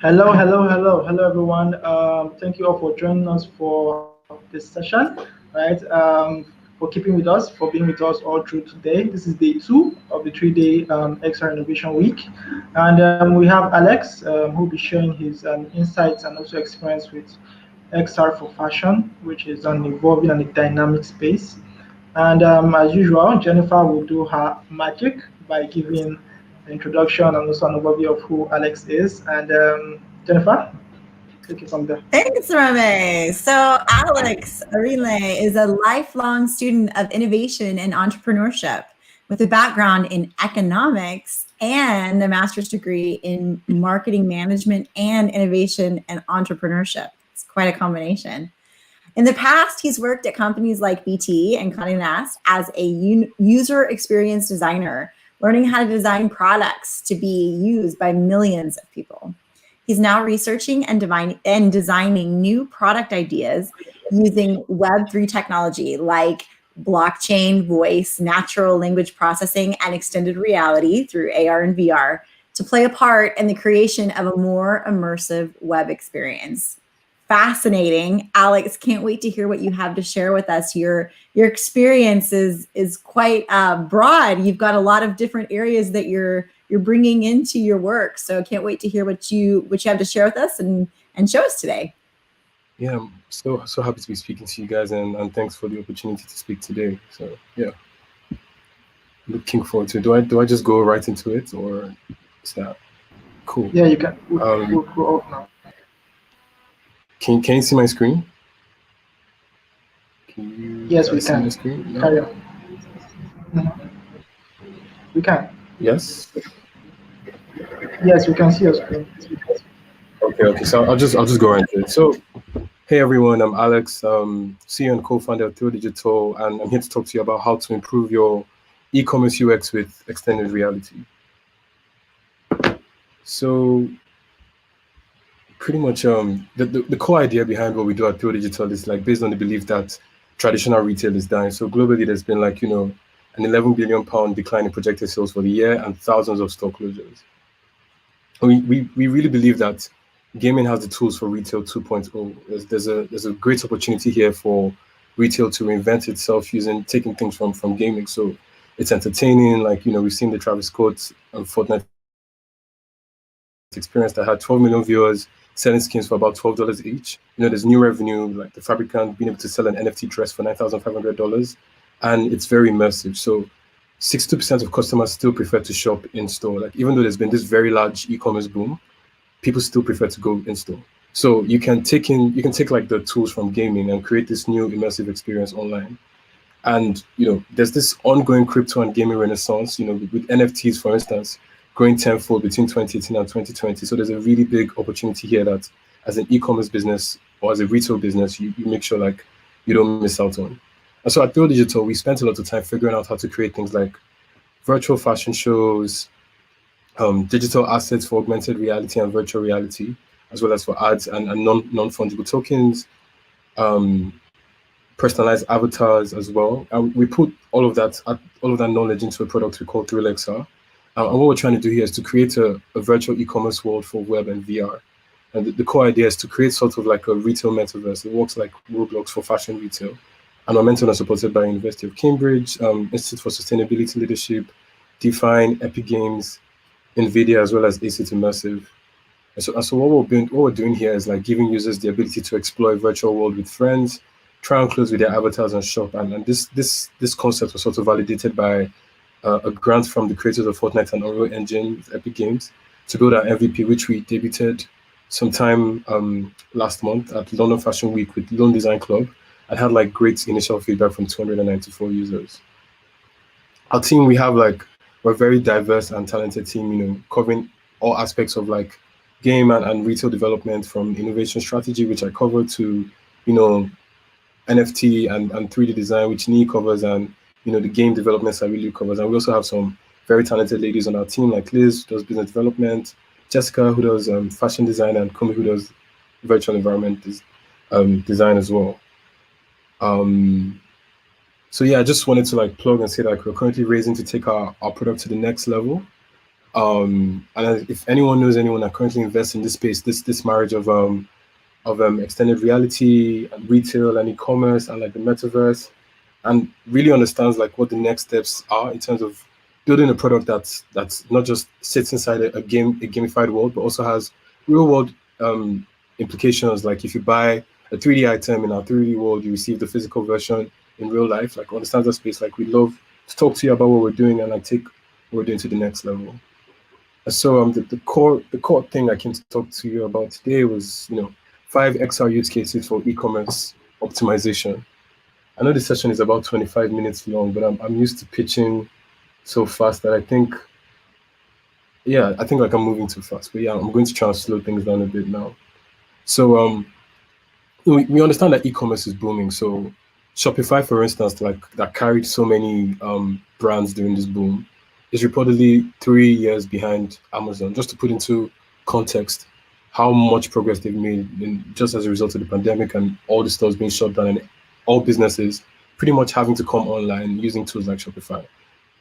Hello, everyone. Thank you all for joining us for this session, right? For keeping with us, for being with us all through today. This is day two of the 3-day XR Innovation Week, and we have Alex who will be sharing his insights and also experience with XR for fashion, which is an evolving and a dynamic space. And as usual, Jennifer will do her magic by giving an introduction and also an overview of who Alex is. And Jennifer, take it from there. Thanks, Arome. So Alex Erinle is a lifelong student of innovation and entrepreneurship with a background in economics and a master's degree in marketing management and innovation and entrepreneurship. It's quite a combination. In the past, he's worked at companies like BT and Condé Nast as a user experience designer, learning how to design products to be used by millions of people. He's now researching and designing new product ideas using Web3 technology like blockchain, voice, natural language processing, and extended reality through AR and VR to play a part in the creation of a more immersive web experience. Fascinating. Alex, can't wait to hear what you have to share with us. Your experience is quite broad. You've got a lot of different areas that you're bringing into your work. So I can't wait to hear what you have to share with us and show us today. Yeah, I'm so happy to be speaking to you guys, and thanks for the opportunity to speak today. So yeah, looking forward to it. Do I just go right into it, or is that cool? Yeah, you can. We'll go off now. Can you see my screen? Yes, we can. No? Carry on. Mhm. We can. Yes. Yes, we can see your screen. Okay. So I'll just go right into it. So, hey everyone, I'm Alex, CEO and co-founder of Theo Digital, and I'm here to talk to you about how to improve your e-commerce UX with extended reality. So, pretty much, the core idea behind what we do at Theo Digital is like based on the belief that traditional retail is dying. So globally, there's been like an 11 billion pound decline in projected sales for the year and thousands of store closures. We really believe that gaming has the tools for retail 2.0. There's a great opportunity here for retail to reinvent itself taking things from gaming. So it's entertaining. Like we've seen the Travis Scott Fortnite experience that had 12 million viewers selling skins for about $12 each. There's new revenue, like the fabricant being able to sell an NFT dress for $9,500, and it's very immersive. So 62% of customers still prefer to shop in store. Like even though there's been this very large e-commerce boom, people still prefer to go in store. So you can take like the tools from gaming and create this new immersive experience online. And there's this ongoing crypto and gaming renaissance. With NFTs, for instance, growing tenfold between 2018 and 2020. So there's a really big opportunity here that as an e-commerce business or as a retail business, you make sure like you don't miss out on. And so at Theo Digital, we spent a lot of time figuring out how to create things like virtual fashion shows, digital assets for augmented reality and virtual reality, as well as for ads and non-fungible tokens, personalized avatars as well. And we put all of that knowledge into a product we call ThrillXR. And what we're trying to do here is to create a virtual e-commerce world for web and VR. And the core idea is to create sort of like a retail metaverse. It works like Roblox for fashion retail. And our mentor is supported by University of Cambridge, Institute for Sustainability Leadership, Define, Epic Games, NVIDIA, as well as ACIT Immersive. And so what we're doing here is like giving users the ability to explore a virtual world with friends, try on clothes with their avatars and shop. And this concept was sort of validated by a grant from the creators of Fortnite and Unreal Engine with Epic Games to build our MVP, which we debuted sometime last month at London Fashion Week with Lone Design Club, and had like great initial feedback from 294 users. Our team, we're a very diverse and talented team, covering all aspects of like game and retail development, from innovation strategy, which I cover, to NFT and 3D design, which Nee covers, and the game development side really covers. And we also have some very talented ladies on our team, like Liz, who does business development, Jessica, who does fashion design, and Kumi, who does virtual environment design as well. So yeah, I just wanted to like plug and say that we're currently raising to take our product to the next level. And if anyone knows anyone that currently invests in this space, this marriage of extended reality and retail and e-commerce and like the metaverse, and really understands like what the next steps are in terms of building a product that's not just sits inside a gamified world, but also has real world implications. Like if you buy a 3D item in our 3D world, you receive the physical version in real life. Like understands that space. Like we'd love to talk to you about what we're doing and like take what we're doing to the next level. So the core thing I came to talk to you about today was 5 XR use cases for e-commerce optimization. I know this session is about 25 minutes long, but I'm used to pitching so fast that I think like I'm moving too fast. But yeah, I'm going to try and slow things down a bit now. So we understand that e-commerce is booming. So Shopify, for instance, like that carried so many brands during this boom, is reportedly 3 years behind Amazon. Just to put into context how much progress they've made just as a result of the pandemic and all the stores being shut down and all businesses pretty much having to come online using tools like Shopify.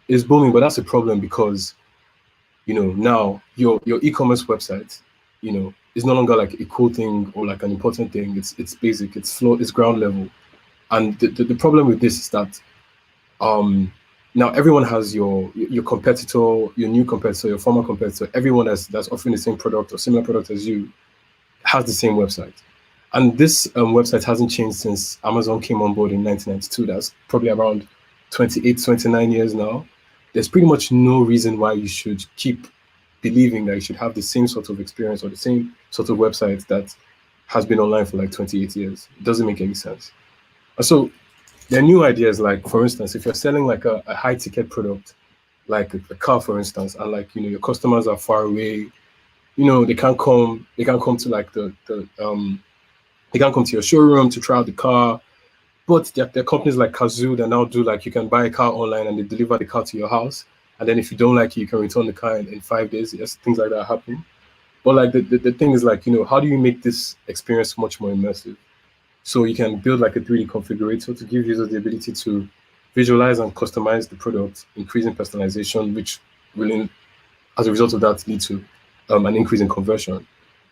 It's booming, but that's a problem because now your e-commerce website is no longer like a cool thing or like an important thing. It's basic, it's ground level. And the problem with this is that now everyone has your competitor, your new competitor, your former competitor, everyone that's offering the same product or similar product as you has the same website. And this website hasn't changed since Amazon came on board in 1992. That's probably around 28, 29 years now. There's pretty much no reason why you should keep believing that you should have the same sort of experience or the same sort of website that has been online for like 28 years. It doesn't make any sense. So there are new ideas, like for instance, if you're selling like a high ticket product, like a car, for instance, and like your customers are far away, they can't come to like they can't come to your showroom to try out the car. But there are companies like Kazoo that now do like you can buy a car online and they deliver the car to your house. And then if you don't like it, you can return the car in 5 days. Yes, things like that happen. But like the thing is like, how do you make this experience much more immersive? So you can build like a 3D configurator to give users the ability to visualize and customize the product, increasing personalization, which will, as a result of that, lead to an increase in conversion.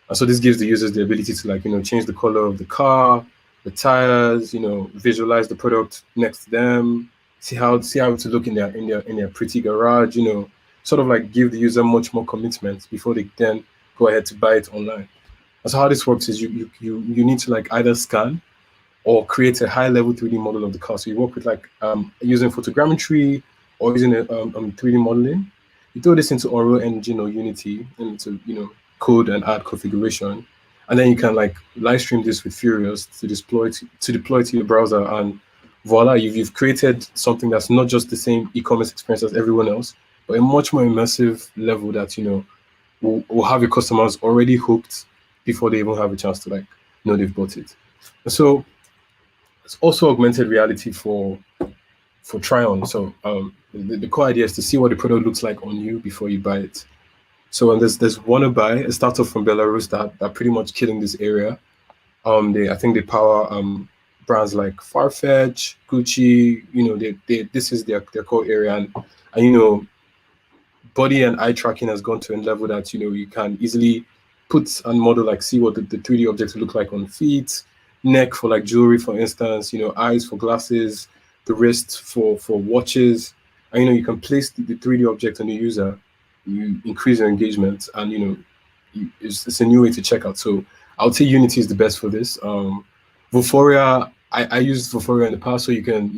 And so this gives the users the ability to like, change the color of the car, the tires, visualize the product next to them, see how it look in their pretty garage, sort of like give the user much more commitment before they then go ahead to buy it online. And so how this works is you need to like either scan or create a high level 3D model of the car. So you work with like using photogrammetry or using a 3D modeling. You throw this into Unreal Engine or Unity into code and add configuration, and then you can like live stream this with Furious to deploy to your browser, and voila, you've created something that's not just the same e-commerce experience as everyone else, but a much more immersive level that will have your customers already hooked before they even have a chance to like know they've bought it. And so it's also augmented reality for try-on. So the core idea is to see what the product looks like on you before you buy it. So there's Wannabuy, a startup from Belarus that pretty much killing this area. I think they power brands like Farfetch, Gucci. This is their core area, and body and eye tracking has gone to a level that you can easily put and model, like see what the 3D objects look like on feet, neck for like jewelry, for instance, eyes for glasses, the wrist for watches, and you can place the 3D object on the user. You increase your engagement, and it's a new way to check out. So I would say Unity is the best for this. Vuforia, I used Vuforia in the past, so you can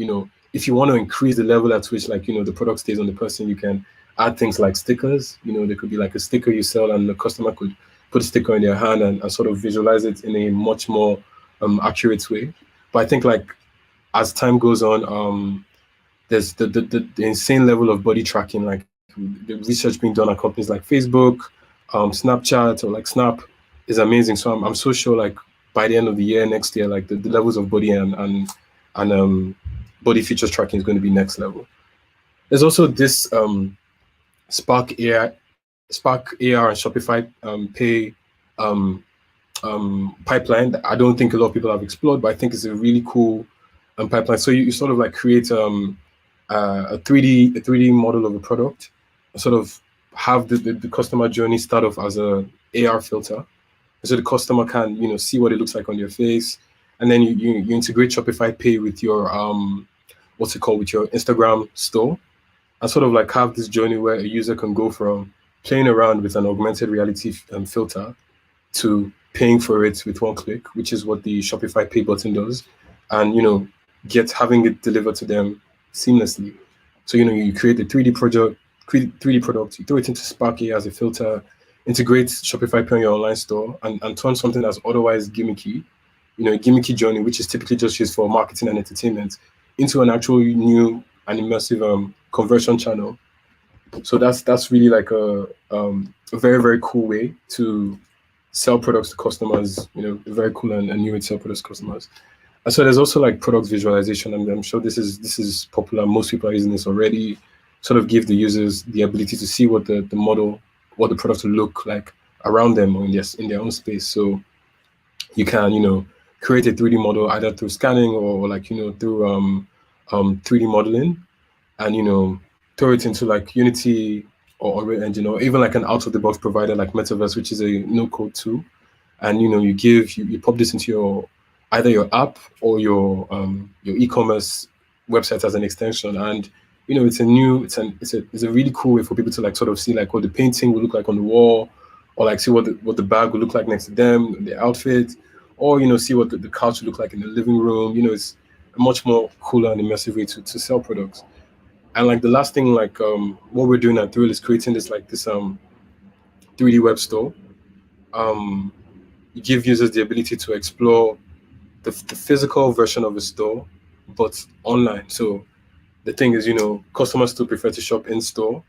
if you want to increase the level at which like the product stays on the person, you can add things like stickers. There could be like a sticker you sell, and the customer could put a sticker in their hand and sort of visualize it in a much more accurate way. But I think like as time goes on, there's the insane level of body tracking, like the research being done at companies like Facebook, Snapchat, or like Snap is amazing. So I'm so sure like by the end of the year, next year, like the levels of body and body features tracking is going to be next level. There's also this Spark AR and Shopify Pay pipeline that I don't think a lot of people have explored, but I think it's a really cool pipeline. So you sort of like create a 3D model of a product, sort of have the customer journey start off as a AR filter, so the customer can, you know, see what it looks like on your face, and then you integrate Shopify Pay with your what's it called, with your Instagram store, and sort of like have this journey where a user can go from playing around with an augmented reality filter to paying for it with one click, which is what the Shopify Pay button does, and, you know, having it delivered to them seamlessly. So, you know, you create a 3D product, you throw it into Spark AI as a filter, integrate Shopify Pay on your online store, and turn something that's otherwise gimmicky, you know, a gimmicky journey, which is typically just used for marketing and entertainment, into an actual new and immersive conversion channel. So that's really like a very, very cool way to sell products to customers, you know, a very cool and new way to sell products to customers. And so there's also like product visualization, and I'm sure this is popular. Most people are using this already. Sort of give the users the ability to see what the model, what the product will look like around them or in their own space. So you can, you know, create a 3D model either through scanning or like, you know, through 3D modeling, and, you know, throw it into like Unity or Unreal Engine, or even like an out-of-the-box provider like Metaverse, which is a no-code tool. And, you know, you pop this into your either your app or your e-commerce website as an extension, and, you know, it's a really cool way for people to like sort of see like what the painting will look like on the wall, or like see what the bag will look like next to them, the outfit, or, you know, see what the couch will look like in the living room. You know, it's a much more cooler and immersive way to sell products. And like the last thing, like what we're doing at Thrill is creating this 3D web store. You give users the ability to explore the physical version of a store, but online. So the thing is, you know, customers still prefer to shop in store,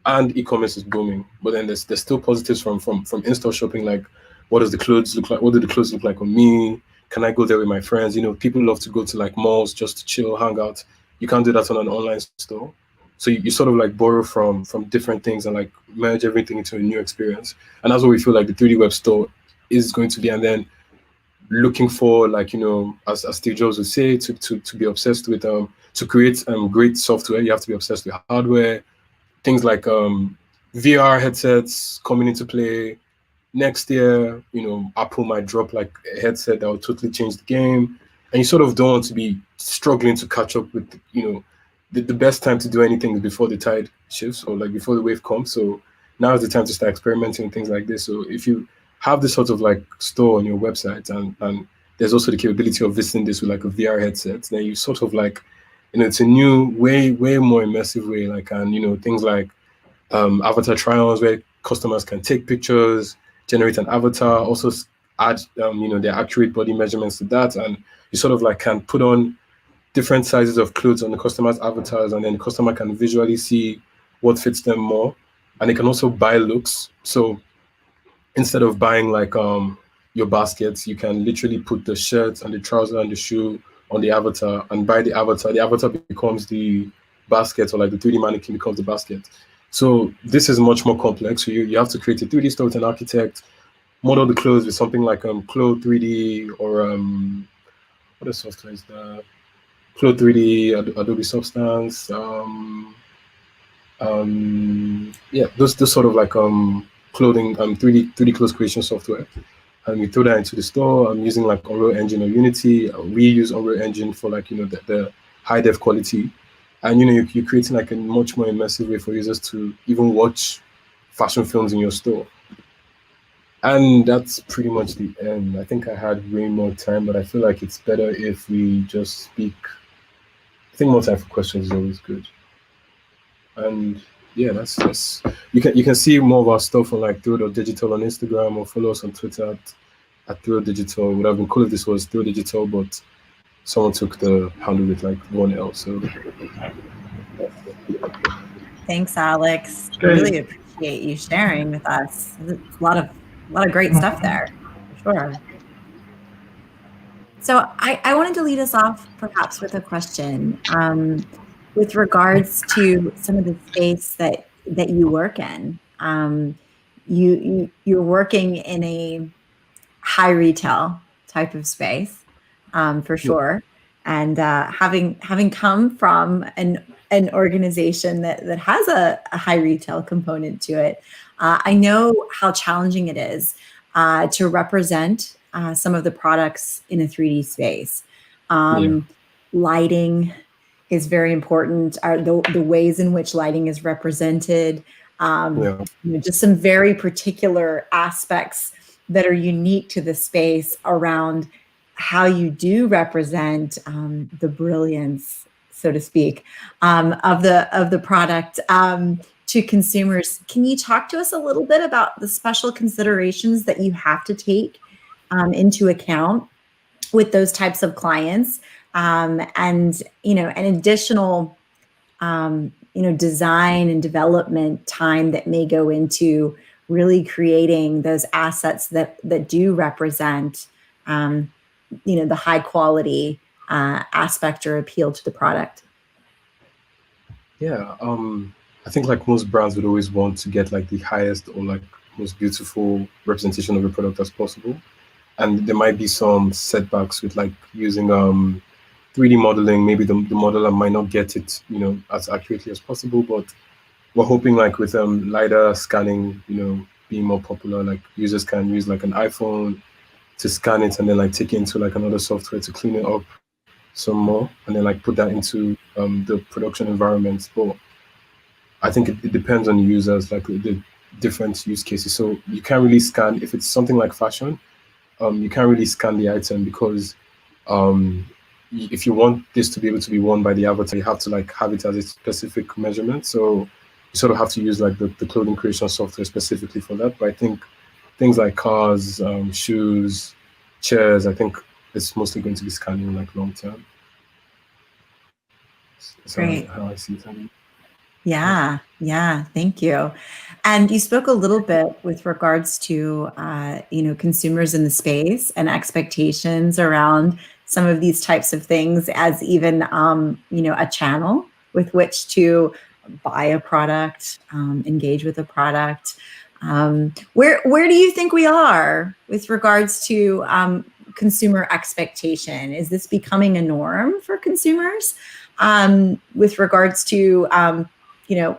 and e-commerce is booming. But then there's still positives from in-store shopping, like what does the clothes look like? What do the clothes look like on me? Can I go there with my friends? You know, people love to go to like malls just to chill, hang out. You can't do that on an online store. So you sort of like borrow from different things and like merge everything into a new experience. And that's what we feel like the 3D web store is going to be. And then looking for, like, you know, as Steve Jobs would say, to be obsessed with to create great software, you have to be obsessed with hardware. Things like VR headsets coming into play next year. You know, Apple might drop like a headset that will totally change the game, and you sort of don't want to be struggling to catch up with, you know, the best time to do anything is before the tide shifts, or like before the wave comes. So now is the time to start experimenting with things like this. So if you have this sort of like store on your website, and there's also the capability of visiting this with like a VR headset, then you sort of like, you know, it's a new way more immersive way. Like, and, you know, things like avatar try-ons where customers can take pictures, generate an avatar, also add you know, their accurate body measurements to that, and you sort of like can put on different sizes of clothes on the customer's avatars, and then the customer can visually see what fits them more, and they can also buy looks. So instead of buying like your baskets, you can literally put the shirt and the trouser and the shoe on the avatar and buy the avatar. The avatar becomes the basket, or like the 3D mannequin becomes the basket. So this is much more complex. So you have to create a 3D store with an architect, model the clothes with something like Clothes 3D, or what a software is that? Clothes 3D, Adobe Substance. Yeah, those sort of like clothing 3D clothes creation software, and we throw that into the store. I'm using like Unreal Engine or Unity. We use Unreal Engine for like, you know, the high def quality, and, you know, you're creating like a much more immersive way for users to even watch fashion films in your store. And that's pretty much the end. I think I had way more time, but I feel like it's better if we just speak. I think more time for questions is always good. And yeah, that's you can see more of our stuff on like Thrill.digital on Instagram, or follow us on Twitter at Thrill.digital. Would have been cool if this was Thrill.digital, but someone took the handle with like one L. So Thanks, Alex. I really appreciate you sharing with us. There's a lot of great stuff there, for sure. So I wanted to lead us off perhaps with a question with regards to some of the space that you work in. You're working in a high retail type of space, for sure. And having come from an organization that has a high retail component to it, I know how challenging it is to represent some of the products in a 3D space. Lighting is very important. The ways in which lighting is represented, just some very particular aspects that are unique to the space around how you do represent the brilliance, so to speak, of the product to consumers. Can you talk to us a little bit about the special considerations that you have to take into account with those types of clients, and an additional design and development time that may go into really creating those assets that do represent the high quality aspect or appeal to the product? Yeah, I think like most brands would always want to get like the highest or like most beautiful representation of a product as possible. And there might be some setbacks with like using 3D modeling. Maybe the modeler might not get it, as accurately as possible. But we're hoping like with Lidar scanning, being more popular, like users can use like an iPhone to scan it and then like take it into like another software to clean it up some more and then like put that into the production environment. But I think it depends on the users, like the different use cases. So you can't really scan if it's something like fashion. You can't really scan the item because if you want this to be able to be worn by the avatar, you have to like have it as a specific measurement. So you sort of have to use like the clothing creation software specifically for that. But I think things like cars, shoes, chairs, I think it's mostly going to be scanning like long term. That's how I see it. Yeah, thank you. And you spoke a little bit with regards to consumers in the space and expectations around some of these types of things as even a channel with which to buy a product, engage with a product. Where do you think we are with regards to consumer expectation? Is this becoming a norm for consumers with regards to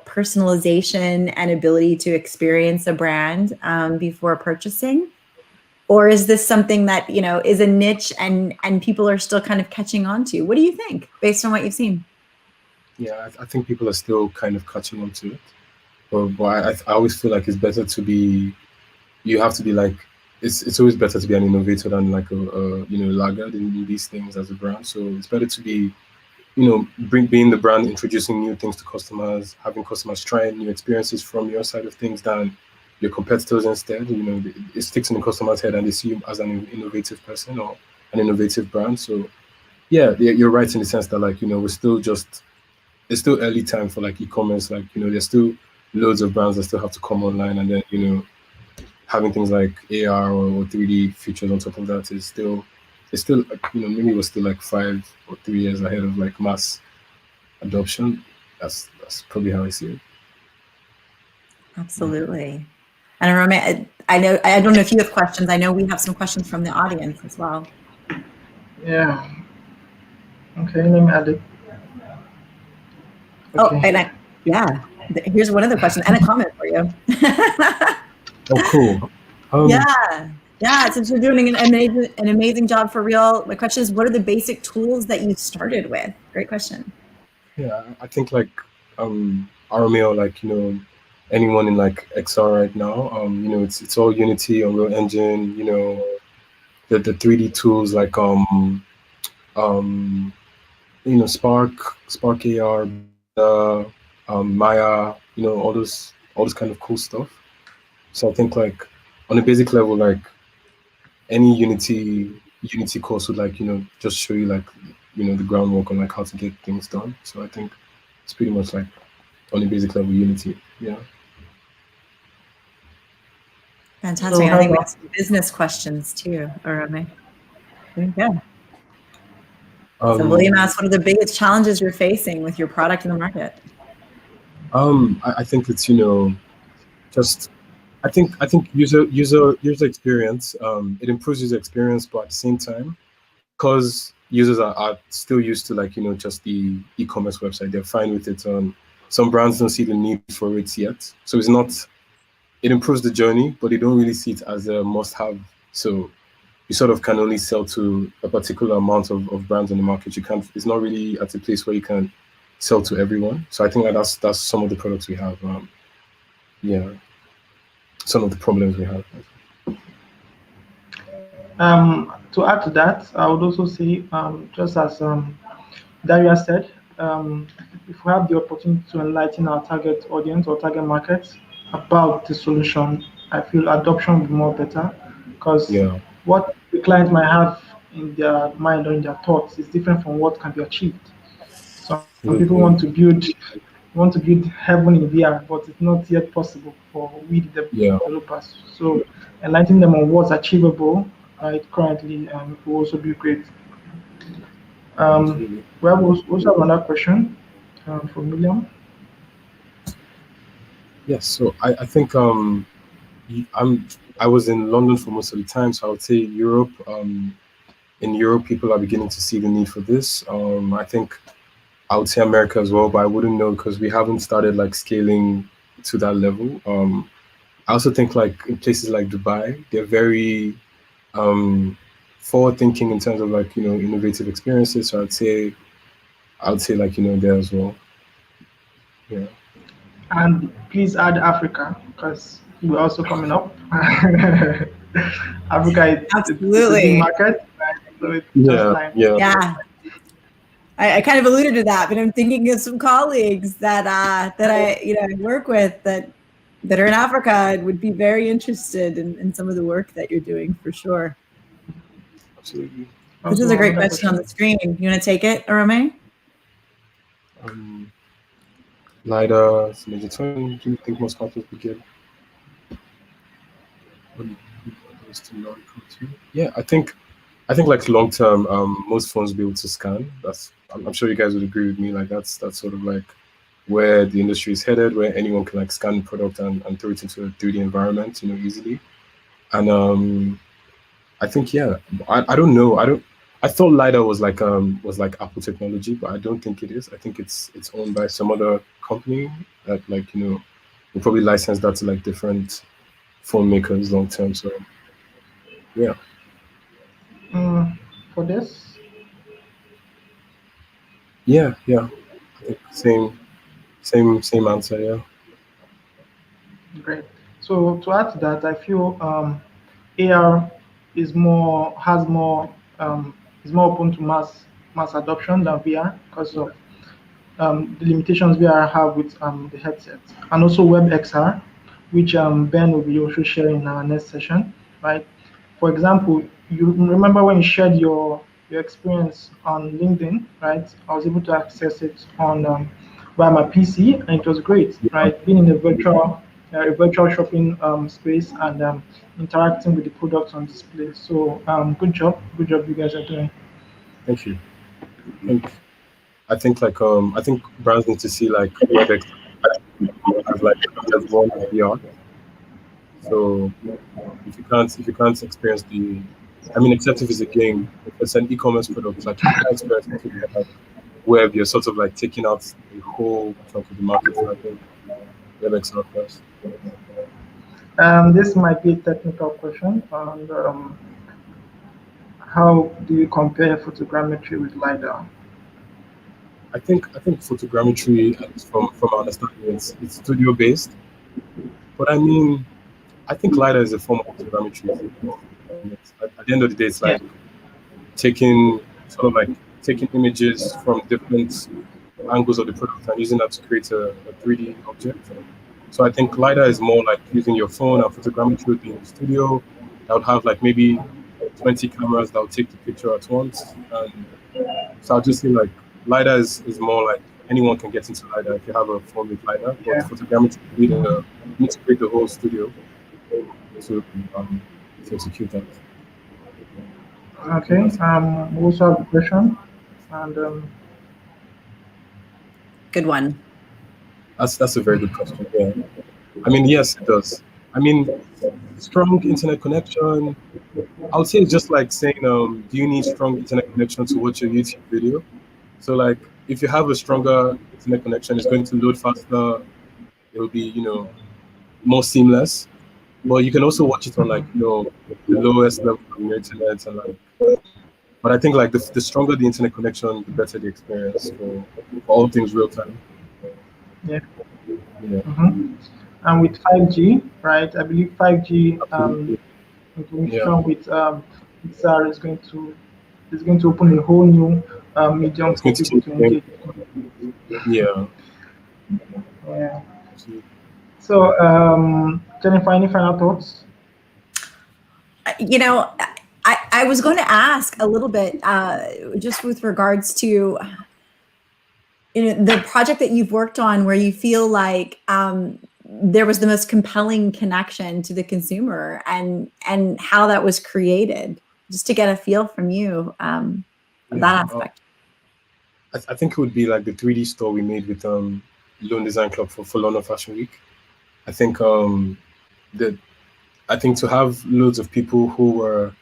personalization and ability to experience a brand before purchasing? Or is this something that, is a niche and people are still kind of catching on to? What do you think based on what you've seen? Yeah, I think people are still kind of catching on to it. But I always feel like it's better to be, you have to be like, it's always better to be an innovator than like a laggard in these things as a brand. So it's better to be, being the brand, introducing new things to customers, having customers try new experiences from your side of things than your competitors instead. It sticks in the customer's head and they see you as an innovative person or an innovative brand. So yeah, you're right in the sense that like, we're still it's still early time for like e-commerce. Like, there's still loads of brands that still have to come online, and then, having things like AR or 3D features on top of that it's still maybe we're still like 5 or 3 years ahead of like mass adoption. That's probably how I see it. Absolutely. And Arome, I don't know if you have questions. I know we have some questions from the audience as well. Yeah. Okay, let me add it. Okay. Here's one other question and a comment for you. Oh, cool. Yeah. Since you're doing an amazing job for real, my question is, what are the basic tools that you started with? Great question. Yeah, I think like Arome, like anyone in like XR right now, it's all Unity, Unreal Engine, the 3D tools like Spark AR, Maya, all those kind of cool stuff. So I think like on a basic level, like any Unity course would like just show you like the groundwork on like how to get things done. So I think it's pretty much like on a basic level Unity. Yeah. Fantastic. So I think we have some business questions too, Arome. There you go. So William asked, what are the biggest challenges you're facing with your product in the market? I think it's just I think user experience. It improves user experience, but at the same time, because users are still used to like, just the e-commerce website. They're fine with it. Some brands don't see the need for it yet. So it improves the journey, but they don't really see it as a must-have. So you sort of can only sell to a particular amount of brands in the market. It's not really at a place where you can sell to everyone. So I think that that's some of the products we have. Some of the problems we have. To add to that, I would also say, just as Daria said, if we have the opportunity to enlighten our target audience or target market about the solution, I feel adoption will be more better, because what the client might have in their mind or in their thoughts is different from what can be achieved. Some people want to build heaven in VR, but it's not yet possible for we developers. So enlightening them on what's achievable right currently will also be great. We have also have another question from William. Yes, so I think I was in London for most of the time, so I would say Europe. In Europe, people are beginning to see the need for this. I think I would say America as well, but I wouldn't know because we haven't started like scaling to that level. I also think like in places like Dubai, they're very forward thinking in terms of like innovative experiences. So I would say like there as well. Yeah. And please add Africa, because we're also coming up. Africa it's a big Absolutely. market, right? So it's just time. Yeah. I kind of alluded to that, but I'm thinking of some colleagues that I work with that are in Africa and would be very interested in some of the work that you're doing for sure. Absolutely. This is a great question on the screen. You want to take it, Arome? Lidar, major turn. Do you think most companies would get? Yeah, I think like long term, most phones will be able to scan. I'm sure you guys would agree with me. Like that's sort of like where the industry is headed, where anyone can like scan the product and throw it into a 3D environment, easily. And I think I don't know. I thought Lidar was like Apple technology, but I don't think it is. I think it's owned by some other company that like will probably license that to like different phone makers long term. So yeah. For this? Yeah. I think same answer. Yeah. Great. So to add to that, I feel AR is more is more open to mass adoption than VR because of the limitations VR have with the headset, and also WebXR, which Ben will be also sharing in our next session, right? For example, you remember when you shared your experience on LinkedIn, right? I was able to access it on via my PC, and it was great, right? Being in a virtual shopping space and interacting with the products on display. So good job you guys are doing. Thank you. I think brands need to see like WebEx as like as one VR. So if you can't experience except if it's a game, if it's an e-commerce product, like you can't experience it like web, you're sort of like taking out the whole chunk of the market. So I think WebEx are first. This might be a technical question, and how do you compare photogrammetry with Lidar? I think photogrammetry, from our understanding, it's studio based. But I mean, I think Lidar is a form of photogrammetry. At the end of the day, it's like taking images from different angles of the product and using that to create a 3D object. So I think Lidar is more like using your phone, and photogrammetry would be in the studio. That would have like maybe 20 cameras that would take the picture at once. And so I'll just say like Lidar is more like anyone can get into Lidar if you have a phone with Lidar. But photogrammetry, you need to create the whole studio to execute that. Okay. We also have a question, and good one. That's a very good question. Yeah. I mean, yes, it does. I mean, strong internet connection, I would say it's just like saying, do you need strong internet connection to watch your YouTube video? So like, if you have a stronger internet connection, it's going to load faster. It will be, more seamless. But you can also watch it on like, the lowest level of your internet and like. But I think like the stronger the internet connection, the better the experience for all things real time. Yeah. Yeah. And with 5G, right? I believe 5G Absolutely. integration with XR is going to open a whole new medium It's for going to people change to the game. engage. Yeah. Yeah. Absolutely. So, Jennifer, any final thoughts? You know, I was going to ask a little bit just with regards to the project that you've worked on where you feel like there was the most compelling connection to the consumer and how that was created, just to get a feel from you that aspect. I think it would be like the 3D store we made with Lone Design Club for London Fashion Week. I think that I think to have loads of people who were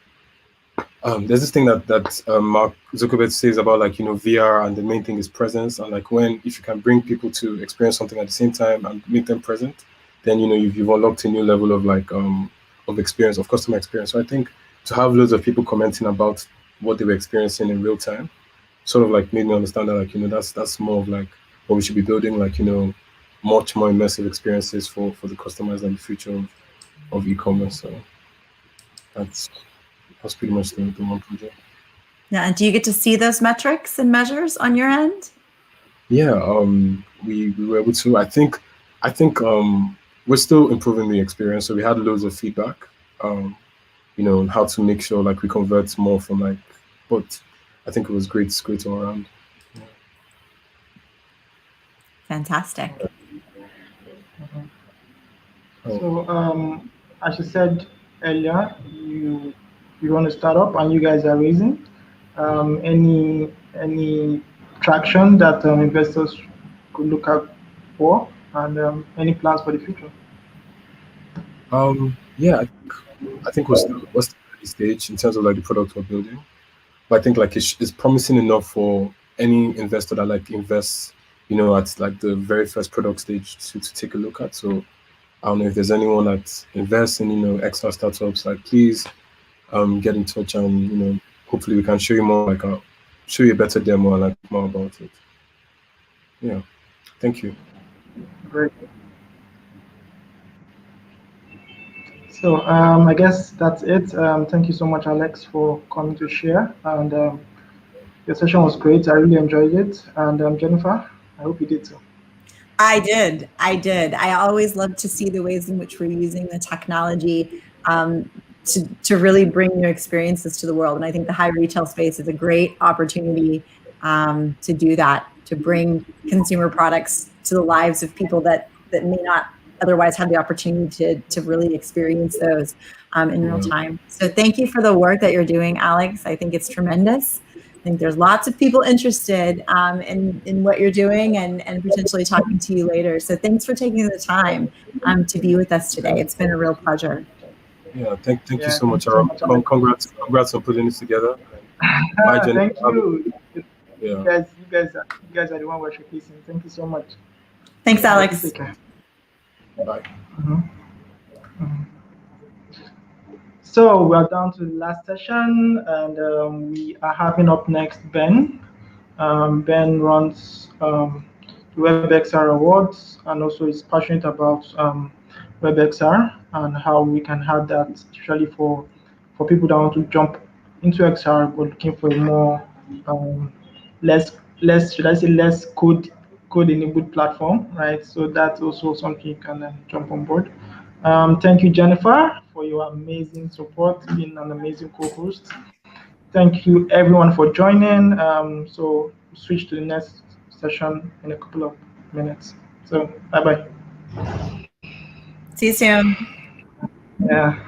there's this thing that Mark Zuckerberg says about like VR, and the main thing is presence, and like if you can bring people to experience something at the same time and make them present, then you've unlocked a new level of like of experience, of customer experience. So I think to have loads of people commenting about what they were experiencing in real time sort of like made me understand that like that's more of like what we should be building, like much more immersive experiences for the customers and the future of e-commerce. So that's pretty much the one project. Yeah, and do you get to see those metrics and measures on your end? Yeah, we were able to. I think we're still improving the experience. So we had loads of feedback, on how to make sure like we convert more from like, but I think it was great all around. Yeah. Fantastic. So, as you said earlier, you want to start up and you guys are raising. Any traction that investors could look out for, and any plans for the future? Yeah, I think we're still at the stage in terms of like the product we're building, but I think like it's promising enough for any investor that like invests, at like the very first product stage to take a look at. So I don't know if there's anyone that invests in extra startups, like please get in touch, and hopefully we can show you more, like show you a better demo and like more about it. Yeah, thank you. Great. So I guess that's it. Thank you so much, Alex, for coming to share. And your session was great. I really enjoyed it. And Jennifer, I hope you did too. I did. I always love to see the ways in which we're using the technology to really bring new experiences to the world. And I think the high retail space is a great opportunity to do that, to bring consumer products to the lives of people that may not otherwise have the opportunity to really experience those in real time. So thank you for the work that you're doing, Alex. I think it's tremendous. I think there's lots of people interested in what you're doing and potentially talking to you later. So thanks for taking the time to be with us today. It's been a real pleasure. Yeah, thank you so much, Arome. Congrats on putting this together. Bye, Jennifer. Thank you. Yeah. You guys are the one we're showcasing. Thank you so much. Thanks, Alex. Take care. Bye. So we are down to the last session, and we are having up next Ben. Ben runs the WebXR Awards and also is passionate about WebXR and how we can have that, especially for people that want to jump into XR but looking for a more less should I say less code enabled platform, right? So that's also something you can jump on board. Thank you, Jennifer, for your amazing support, being an amazing co-host. Thank you, everyone, for joining. So switch to the next session in a couple of minutes. So bye-bye. See you soon. Yeah.